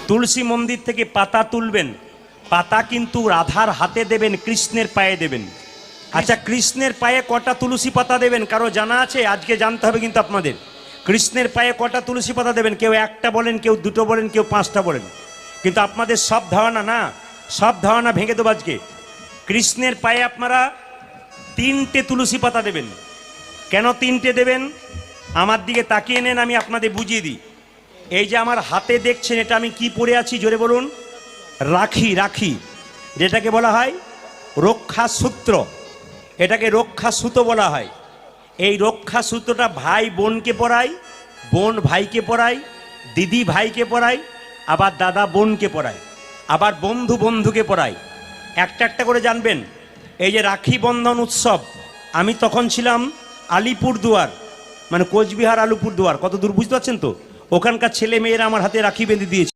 তুলসী মন্দির থেকে পাতা তুলবেন, পাতা কিন্তু রাধার হাতে দেবেন, কৃষ্ণের পায়ে দেবেন। আচ্ছা, কৃষ্ণের পায়ে কটা তুলসী পাতা দেবেন কারো জানা আছে? আজকে জানতে হবে কিন্তু আপনাদের। কৃষ্ণের পায়ে কটা তুলসী পাতা দেবেন? কেউ একটা বলেন, কেউ দুটো বলেন, কেউ পাঁচটা বলেন। কিন্তু আপনাদের সব ধারণা না, সব ধারণা ভেঙে দেবো আজকে। কৃষ্ণের পায়ে আপনারা 3টে তুলসী পাতা দেবেন। কেন 3টে দেবেন? আমার দিকে তাকিয়ে নেন, আমি আপনাদের বুঝিয়ে দিই। এই যে আমার হাতে দেখছেন, এটা আমি কি পরে আছি জোরে বলুন? রাখি। রাখি যেটাকে বলা হয় রক্ষা সূত্র, এটাকে রক্ষা সুতো বলা হয়। এই রক্ষা সূত্রটা ভাই বোনকে পরায়, বোন ভাইকে পরায়, দিদি ভাইকে পরায়, আবার দাদা বোনকে পরায়, আবার বন্ধু বন্ধুকে পরায়। একটা একটা করে জানবেন। এই যে রাখি বন্ধন উৎসব, আমি তখন ছিলাম আলিপুরদুয়ার, মানে কোচবিহার আলিপুরদুয়ার, কত দূর বুঝতে পারছেন তো? ওখানকার ছেলে মেয়েরা আমার হাতে রাখি বেঁধে দিয়েছে।